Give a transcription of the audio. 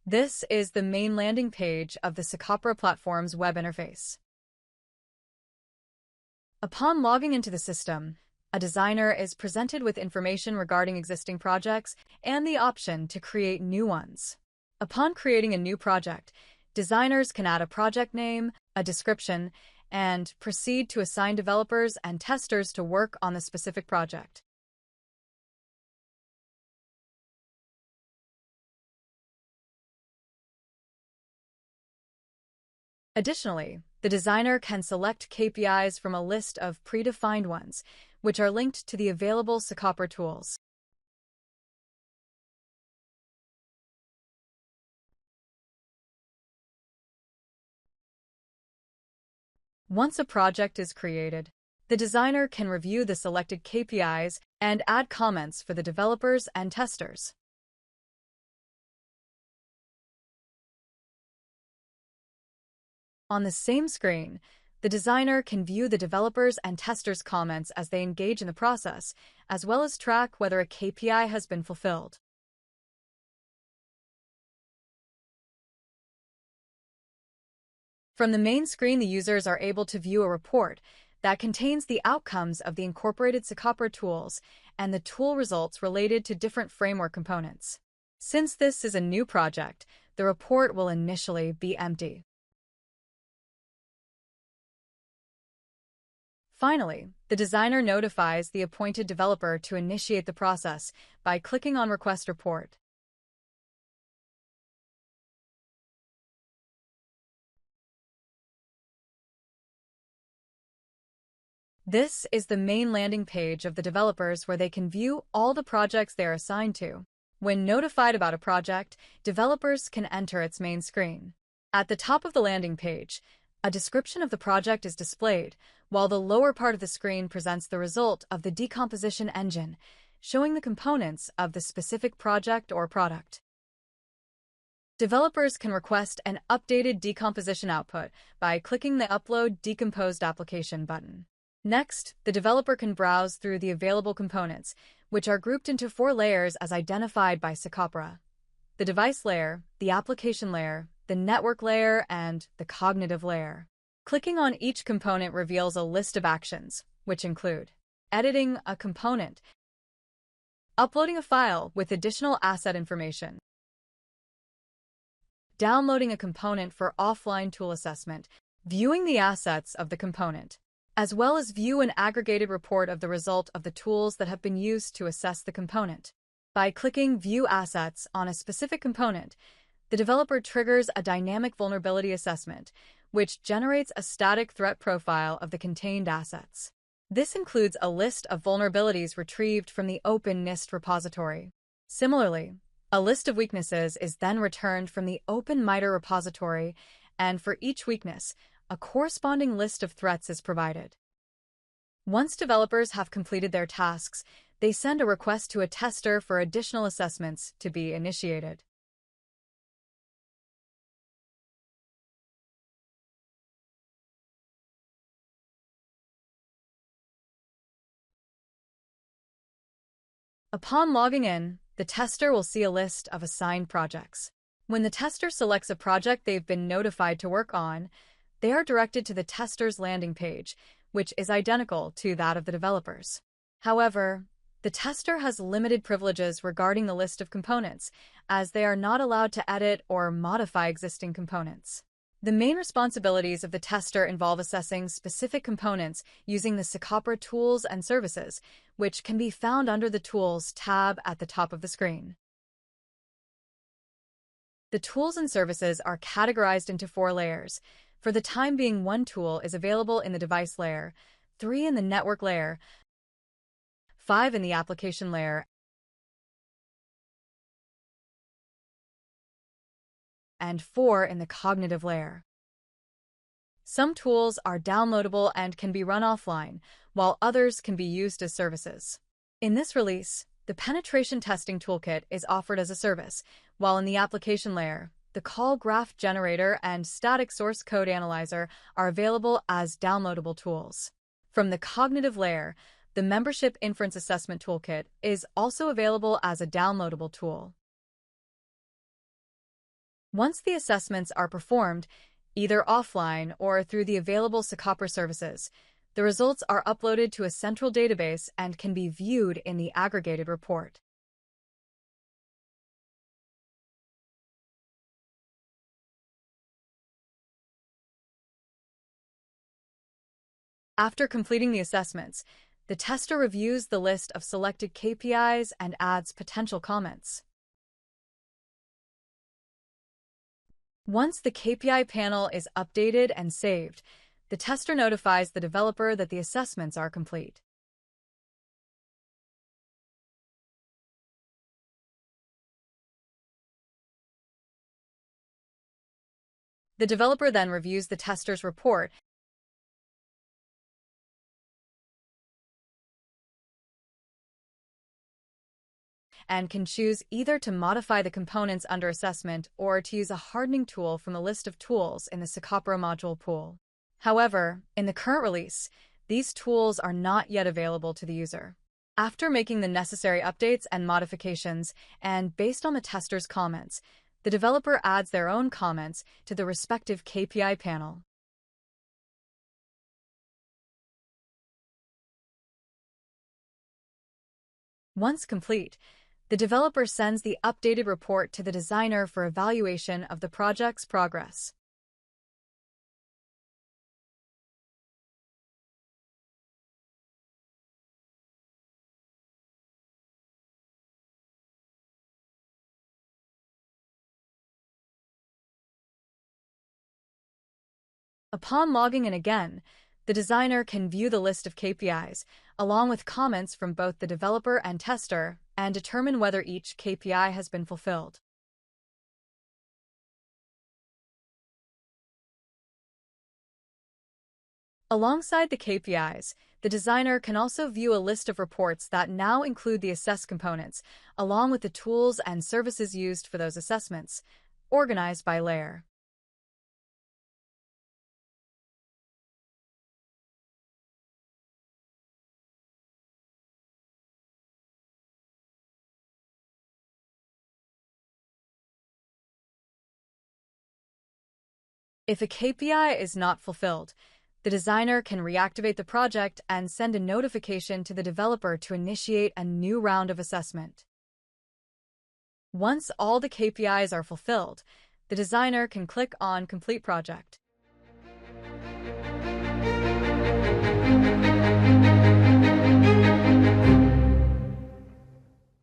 This is the main landing page of the SecOPERA platform's web interface. Upon logging into the system, a designer is presented with information regarding existing projects and the option to create new ones. Upon creating a new project, designers can add a project name, a description, and proceed to assign developers and testers to work on the specific project. Additionally, the designer can select KPIs from a list of predefined ones, which are linked to the available SecOPERA tools. Once a project is created, the designer can review the selected KPIs and add comments for the developers and testers. On the same screen, the designer can view the developers' and testers' comments as they engage in the process, as well as track whether a KPI has been fulfilled. From the main screen, the users are able to view a report that contains the outcomes of the incorporated SecOPERA tools and the tool results related to different framework components. Since this is a new project, the report will initially be empty. Finally, the designer notifies the appointed developer to initiate the process by clicking on Request Report. This is the main landing page of the developers where they can view all the projects they are assigned to. When notified about a project, developers can enter its main screen. At the top of the landing page, a description of the project is displayed, while the lower part of the screen presents the result of the decomposition engine, showing the components of the specific project or product. Developers can request an updated decomposition output by clicking the Upload Decomposed Application button. Next, the developer can browse through the available components, which are grouped into 4 layers as identified by SecOPERA: the device layer, the application layer, the network layer, and the cognitive layer. Clicking on each component reveals a list of actions, which include editing a component, uploading a file with additional asset information, downloading a component for offline tool assessment, viewing the assets of the component, as well as view an aggregated report of the result of the tools that have been used to assess the component. By clicking View Assets on a specific component, the developer triggers a dynamic vulnerability assessment, which generates a static threat profile of the contained assets. This includes a list of vulnerabilities retrieved from the Open NIST repository. Similarly, a list of weaknesses is then returned from the Open MITRE repository, and for each weakness, a corresponding list of threats is provided. Once developers have completed their tasks, they send a request to a tester for additional assessments to be initiated. Upon logging in, the tester will see a list of assigned projects. When the tester selects a project they've been notified to work on, they are directed to the tester's landing page, which is identical to that of the developers. However, the tester has limited privileges regarding the list of components, as they are not allowed to edit or modify existing components. The main responsibilities of the tester involve assessing specific components using the SecOPERA tools and services, which can be found under the Tools tab at the top of the screen. The tools and services are categorized into 4 layers. For the time being, 1 tool is available in the device layer, 3 in the network layer, 5 in the application layer, and 4 in the cognitive layer. Some tools are downloadable and can be run offline, while others can be used as services. In this release, the Penetration Testing Toolkit is offered as a service, while in the application layer, the Call Graph Generator and Static Source Code Analyzer are available as downloadable tools. From the cognitive layer, the Membership Inference Assessment Toolkit is also available as a downloadable tool. Once the assessments are performed, either offline or through the available SecOPERA services, the results are uploaded to a central database and can be viewed in the aggregated report. After completing the assessments, the tester reviews the list of selected KPIs and adds potential comments. Once the KPI panel is updated and saved, the tester notifies the developer that the assessments are complete. The developer then reviews the tester's report and can choose either to modify the components under assessment or to use a hardening tool from the list of tools in the SecOPERA module pool. However, in the current release, these tools are not yet available to the user. After making the necessary updates and modifications, and based on the tester's comments, the developer adds their own comments to the respective KPI panel. Once complete, the developer sends the updated report to the designer for evaluation of the project's progress. Upon logging in again, the designer can view the list of KPIs, along with comments from both the developer and tester, and determine whether each KPI has been fulfilled. Alongside the KPIs, the designer can also view a list of reports that now include the assessed components, along with the tools and services used for those assessments, organized by layer. If a KPI is not fulfilled, the designer can reactivate the project and send a notification to the developer to initiate a new round of assessment. Once all the KPIs are fulfilled, the designer can click on Complete Project.